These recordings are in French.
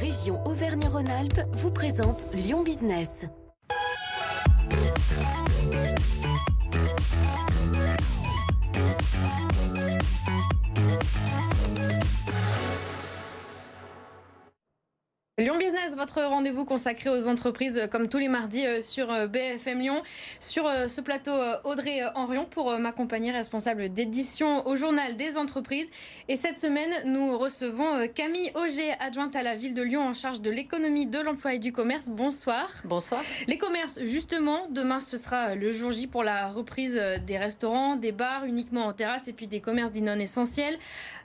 région Auvergne-Rhône-Alpes vous présente Lyon Business. Lyon Business, votre rendez-vous consacré aux entreprises comme tous les mardis sur BFM Lyon. Sur ce plateau, Audrey Henrion pour m'accompagner, responsable d'édition au Journal des entreprises. Et cette semaine, nous recevons Camille Auger, adjointe à la ville de Lyon en charge de l'économie, de l'emploi et du commerce. Bonsoir. Bonsoir. Les commerces, justement, demain ce sera le jour J pour la reprise des restaurants, des bars uniquement en terrasse et puis des commerces dits non essentiels.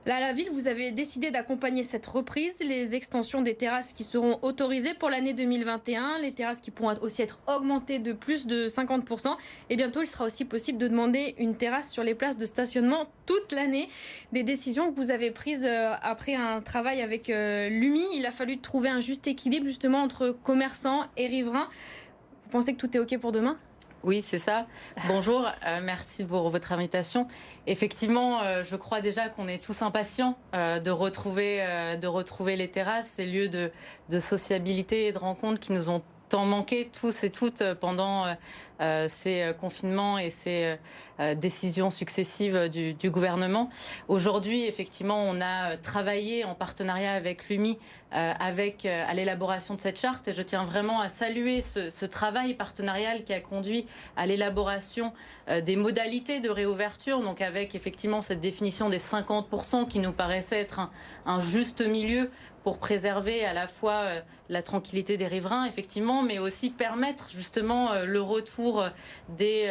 Là, à la ville, vous avez décidé d'accompagner cette reprise, les extensions des terrasses qui seront autorisées pour l'année 2021, les terrasses qui pourront aussi être augmentées de plus de 50%. Et bientôt, il sera aussi possible de demander une terrasse sur les places de stationnement toute l'année. Des décisions que vous avez prises après un travail avec l'UMI. Il a fallu trouver un juste équilibre justement entre commerçants et riverains. Vous pensez que tout est OK pour demain ? Oui, c'est ça. Bonjour, merci pour votre invitation. Effectivement, je crois déjà qu'on est tous impatients de retrouver les terrasses, ces lieux de sociabilité et de rencontres qui nous ont tant manqué tous et toutes pendant ces confinements et ces décisions successives du gouvernement. Aujourd'hui, effectivement, on a travaillé en partenariat avec l'UMI à l'élaboration de cette charte et je tiens vraiment à saluer ce travail partenarial qui a conduit à l'élaboration des modalités de réouverture, donc avec effectivement cette définition des 50% qui nous paraissait être un juste milieu pour préserver à la fois la tranquillité des riverains, effectivement, mais aussi permettre justement le retour des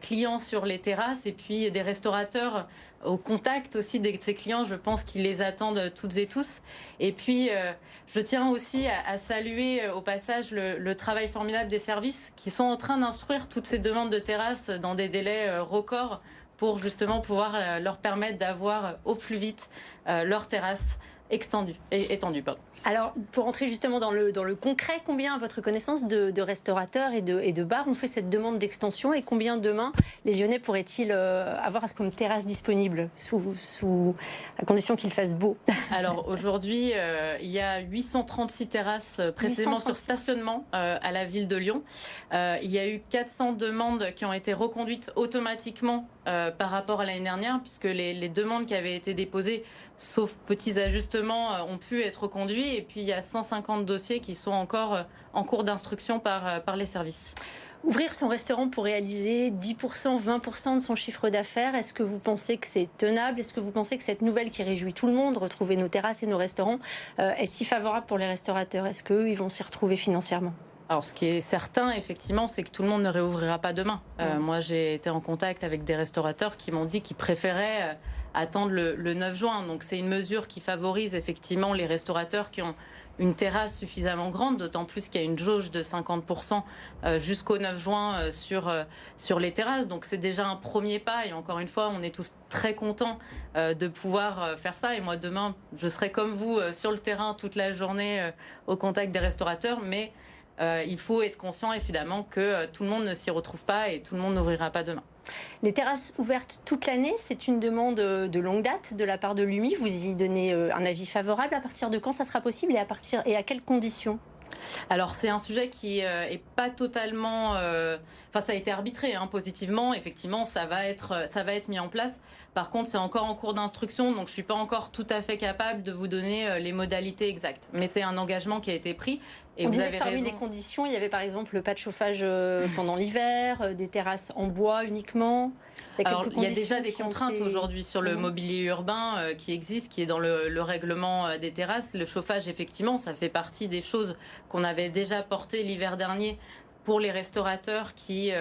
clients sur les terrasses et puis des restaurateurs au contact aussi de ces clients. Je pense qu'ils les attendent toutes et tous. Et puis, je tiens aussi à saluer au passage le travail formidable des services qui sont en train d'instruire toutes ces demandes de terrasses dans des délais records pour justement pouvoir leur permettre d'avoir au plus vite leur terrasse étendue. Alors, pour entrer justement dans le concret, combien, à votre connaissance, de restaurateurs et de bars ont fait cette demande d'extension et combien demain les Lyonnais pourraient-ils avoir comme terrasse disponible sous à condition qu'il fasse beau? Alors aujourd'hui, il y a 836 terrasses précisément 836. Sur stationnement à la ville de Lyon. Il y a eu 400 demandes qui ont été reconduites automatiquement par rapport à l'année dernière, puisque les demandes qui avaient été déposées, sauf petits ajustements, ont pu être reconduits. Et puis il y a 150 dossiers qui sont encore en cours d'instruction par les services. Ouvrir son restaurant pour réaliser 10%, 20% de son chiffre d'affaires, est-ce que vous pensez que c'est tenable? Est-ce que vous pensez que cette nouvelle qui réjouit tout le monde, retrouver nos terrasses et nos restaurants, est si favorable pour les restaurateurs? Est-ce qu'eux, ils vont s'y retrouver financièrement? Alors, ce qui est certain, effectivement, c'est que tout le monde ne réouvrira pas demain. Moi, j'ai été en contact avec des restaurateurs qui m'ont dit qu'ils préféraient attendre le 9 juin. Donc, c'est une mesure qui favorise effectivement les restaurateurs qui ont une terrasse suffisamment grande, d'autant plus qu'il y a une jauge de 50% jusqu'au 9 juin sur les terrasses. Donc, c'est déjà un premier pas. Et encore une fois, on est tous très contents de pouvoir faire ça. Et moi, demain, je serai comme vous sur le terrain toute la journée au contact des restaurateurs. Mais il faut être conscient, évidemment, que tout le monde ne s'y retrouve pas et tout le monde n'ouvrira pas demain. Les terrasses ouvertes toute l'année, c'est une demande de longue date de la part de l'UMI. Vous y donnez un avis favorable. À partir de quand ça sera possible et à quelles conditions? Alors c'est un sujet qui est pas totalement... Enfin ça a été arbitré positivement, effectivement ça va être mis en place. Par contre c'est encore en cours d'instruction, donc je suis pas encore tout à fait capable de vous donner les modalités exactes. Mais c'est un engagement qui a été pris. Et vous avez parmi raison. les conditions, il y avait par exemple pas de chauffage pendant l'hiver, des terrasses en bois uniquement. Il y a déjà des contraintes aujourd'hui sur le mobilier urbain qui existe, qui est dans le règlement des terrasses. Le chauffage, effectivement, ça fait partie des choses qu'on avait déjà portées l'hiver dernier pour les restaurateurs qui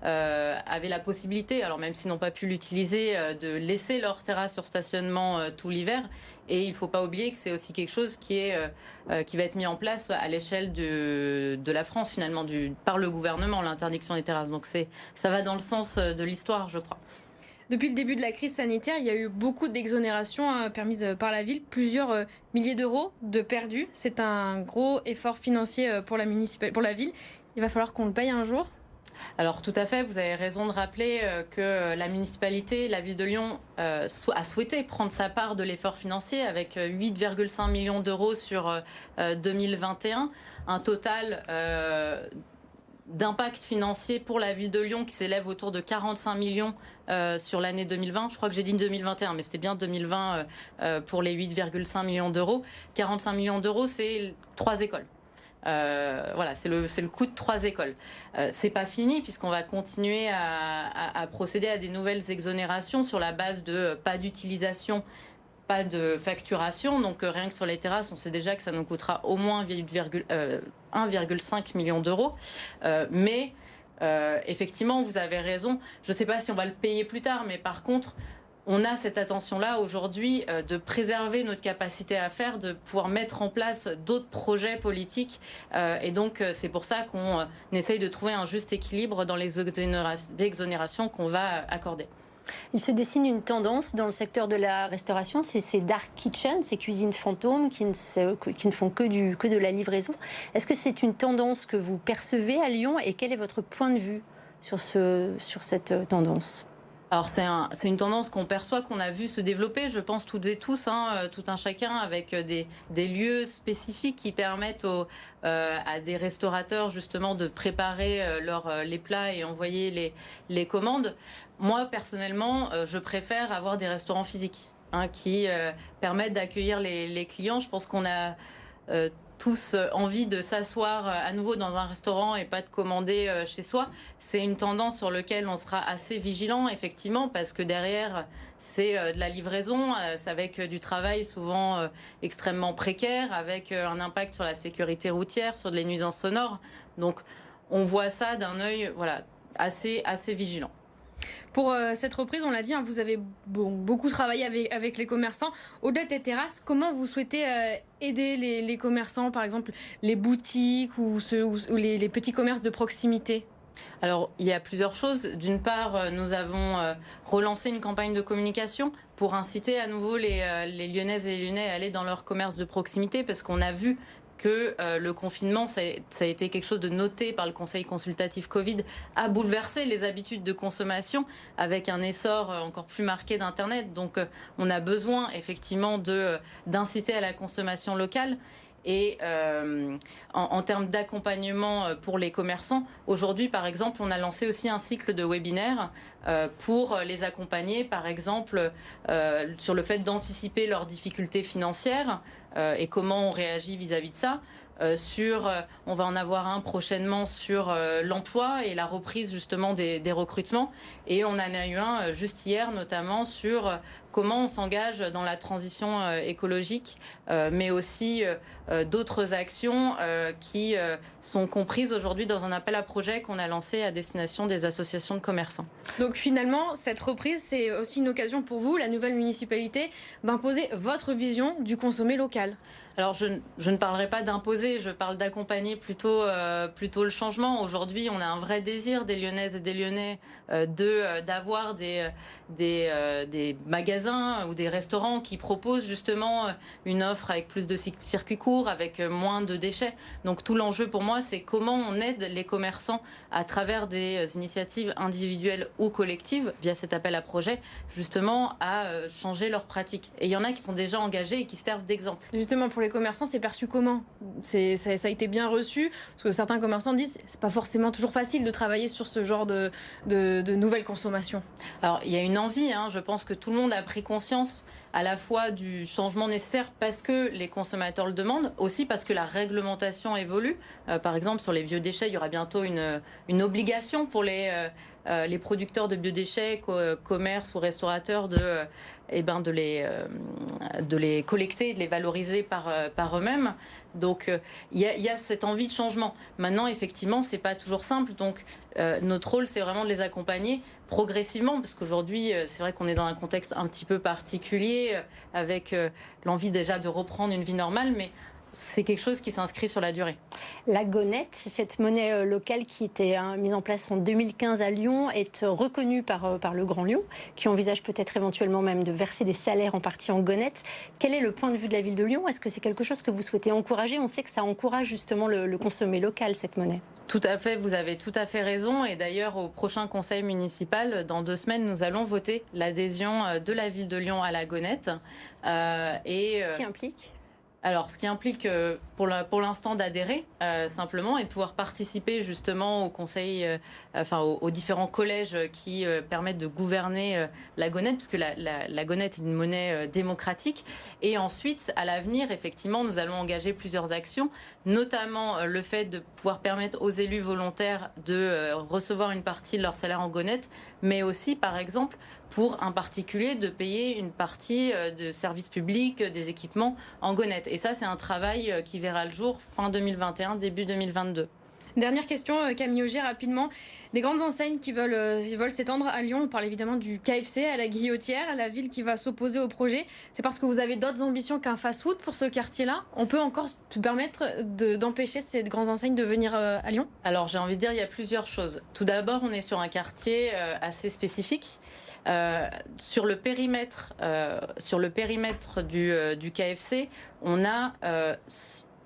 avaient la possibilité, alors même s'ils n'ont pas pu l'utiliser, de laisser leur terrasse sur stationnement tout l'hiver. Et il ne faut pas oublier que c'est aussi quelque chose qui va être mis en place à l'échelle de la France, finalement, par le gouvernement, l'interdiction des terrasses. Donc ça va dans le sens de l'histoire, je crois. Depuis le début de la crise sanitaire, il y a eu beaucoup d'exonérations permises par la ville, plusieurs milliers d'euros de perdus. C'est un gros effort financier pour la ville. Il va falloir qu'on le paye un jour. Alors tout à fait, vous avez raison de rappeler que la municipalité, la ville de Lyon, a souhaité prendre sa part de l'effort financier avec 8,5 millions d'euros sur 2021, un total d'impact financier pour la ville de Lyon qui s'élève autour de 45 millions sur l'année 2020. Je crois que j'ai dit 2021, mais c'était bien 2020 pour les 8,5 millions d'euros. 45 millions d'euros, c'est 3 écoles. Voilà, c'est le coût de 3 écoles. C'est pas fini puisqu'on va continuer à procéder à des nouvelles exonérations sur la base de pas d'utilisation, pas de facturation. Donc rien que sur les terrasses, on sait déjà que ça nous coûtera au moins 1,5 million d'euros. Mais effectivement, vous avez raison. Je ne sais pas si on va le payer plus tard, mais par contre, on a cette attention-là aujourd'hui de préserver notre capacité à faire, de pouvoir mettre en place d'autres projets politiques. Et donc, c'est pour ça qu'on essaye de trouver un juste équilibre dans les exonérations qu'on va accorder. Il se dessine une tendance dans le secteur de la restauration, c'est ces dark kitchens, ces cuisines fantômes qui ne font que de la livraison. Est-ce que c'est une tendance que vous percevez à Lyon et quel est votre point de vue sur cette tendance ? Alors c'est une tendance qu'on perçoit, qu'on a vu se développer, je pense toutes et tous, tout un chacun, avec des lieux spécifiques qui permettent à des restaurateurs justement de préparer les plats et envoyer les commandes. Moi personnellement, je préfère avoir des restaurants physiques qui permettent d'accueillir les clients. Je pense qu'on a tous envie de s'asseoir à nouveau dans un restaurant et pas de commander chez soi. C'est une tendance sur laquelle on sera assez vigilant, effectivement, parce que derrière, c'est de la livraison, c'est avec du travail souvent extrêmement précaire, avec un impact sur la sécurité routière, sur les nuisances sonores. Donc, on voit ça d'un œil assez vigilant. Pour cette reprise, on l'a dit, vous avez beaucoup travaillé avec les commerçants. Au-delà des terrasses, comment vous souhaitez aider les commerçants, par exemple les boutiques ou les petits commerces de proximité ? Alors, il y a plusieurs choses. D'une part, nous avons relancé une campagne de communication pour inciter à nouveau les Lyonnaises et les Lyonnais à aller dans leur commerce de proximité, parce qu'on a vu que le confinement, ça a été quelque chose de noté par le Conseil consultatif Covid, a bouleversé les habitudes de consommation avec un essor encore plus marqué d'Internet. Donc on a besoin effectivement d'inciter à la consommation locale. Et en termes d'accompagnement pour les commerçants, aujourd'hui, par exemple, on a lancé aussi un cycle de webinaires pour les accompagner, par exemple, sur le fait d'anticiper leurs difficultés financières et comment on réagit vis-à-vis de ça. On va en avoir un prochainement sur l'emploi et la reprise justement des recrutements. Et on en a eu un juste hier, notamment sur comment on s'engage dans la transition écologique, mais aussi d'autres actions qui sont comprises aujourd'hui dans un appel à projet qu'on a lancé à destination des associations de commerçants. Donc finalement, cette reprise, c'est aussi une occasion pour vous, la nouvelle municipalité, d'imposer votre vision du consommé local. Alors je ne parlerai pas d'imposer, je parle d'accompagner plutôt le changement. Aujourd'hui, on a un vrai désir des Lyonnaises et des Lyonnais d'avoir des magasins ou des restaurants qui proposent justement une offre avec plus de circuits courts, avec moins de déchets. Donc tout l'enjeu pour moi, c'est comment on aide les commerçants à travers des initiatives individuelles ou collectives, via cet appel à projet, justement à changer leurs pratiques. Et il y en a qui sont déjà engagés et qui servent d'exemple. Justement, pour les commerçants, c'est perçu comment ? Ça a été bien reçu ? Parce que certains commerçants disent que c'est pas forcément toujours facile de travailler sur ce genre de nouvelles consommations. Alors, il y a une envie, je pense que tout le monde a pris conscience à la fois du changement nécessaire parce que les consommateurs le demandent, aussi parce que la réglementation évolue. Par exemple, sur les vieux-déchets, il y aura bientôt une obligation pour les producteurs de biodéchets, commerces ou restaurateurs de les collecter et de les valoriser par eux-mêmes. Donc il y a cette envie de changement. Maintenant, effectivement, c'est pas toujours simple. Donc notre rôle, c'est vraiment de les accompagner progressivement, parce qu'aujourd'hui, c'est vrai qu'on est dans un contexte un petit peu particulier, avec l'envie déjà de reprendre une vie normale, mais c'est quelque chose qui s'inscrit sur la durée. La gonette, cette monnaie locale qui était mise en place en 2015 à Lyon, est reconnue par le Grand Lyon, qui envisage peut-être éventuellement même de verser des salaires en partie en gonette. Quel est le point de vue de la ville de Lyon ? Est-ce que c'est quelque chose que vous souhaitez encourager ? On sait que ça encourage justement le consommé local, cette monnaie. Tout à fait, vous avez tout à fait raison. Et d'ailleurs, au prochain conseil municipal, dans 2 semaines, nous allons voter l'adhésion de la ville de Lyon à la Gonette. Ce qui implique Alors, ce qui implique pour l'instant d'adhérer simplement et de pouvoir participer justement au conseil, aux différents collèges qui permettent de gouverner la Gonette, puisque la Gonette est une monnaie démocratique. Et ensuite, à l'avenir, effectivement, nous allons engager plusieurs actions, notamment le fait de pouvoir permettre aux élus volontaires de recevoir une partie de leur salaire en Gonette, mais aussi, par exemple, pour un particulier de payer une partie de services publics, des équipements en Gonette. Et ça, c'est un travail qui verra le jour fin 2021, début 2022. Dernière question, Camille Augier, rapidement. Des grandes enseignes qui veulent s'étendre à Lyon. On parle évidemment du KFC, à la Guillotière, à la ville qui va s'opposer au projet. C'est parce que vous avez d'autres ambitions qu'un fast-food pour ce quartier-là? On peut encore se permettre d'empêcher ces grandes enseignes de venir à Lyon? Alors, j'ai envie de dire, il y a plusieurs choses. Tout d'abord, on est sur un quartier assez spécifique. Sur le périmètre du KFC, on a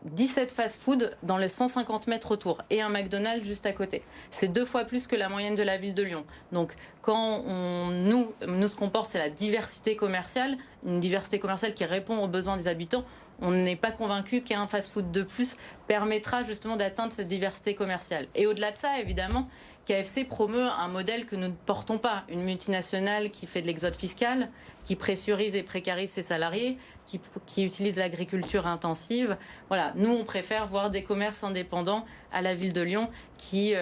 17 fast-food dans les 150 mètres autour et un McDonald's juste à côté. C'est 2 fois plus que la moyenne de la ville de Lyon. Donc, quand nous, ce qu'on porte, c'est la diversité commerciale, une diversité commerciale qui répond aux besoins des habitants. On n'est pas convaincu qu'un fast-food de plus permettra justement d'atteindre cette diversité commerciale. Et au-delà de ça, évidemment, KFC promeut un modèle que nous ne portons pas. Une multinationale qui fait de l'exode fiscal, qui pressurise et précarise ses salariés, qui utilise l'agriculture intensive. Voilà, nous, on préfère voir des commerces indépendants à la ville de Lyon qui,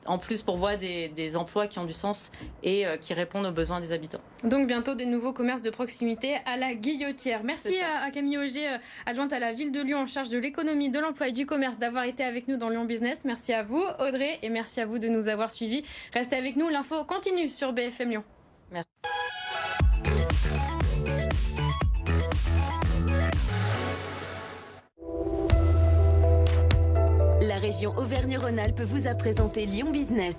en plus, pourvoient des emplois qui ont du sens et qui répondent aux besoins des habitants. Donc bientôt des nouveaux commerces de proximité à la Guillotière. Merci à Camille Augier, adjointe à la ville de Lyon en charge de l'économie, de l'emploi et du commerce, d'avoir été avec nous dans Lyon Business. Merci à vous Audrey et merci à vous de nous avoir suivis. Restez avec nous, l'info continue sur BFM Lyon. Merci. La région Auvergne-Rhône-Alpes vous a présenté Lyon Business.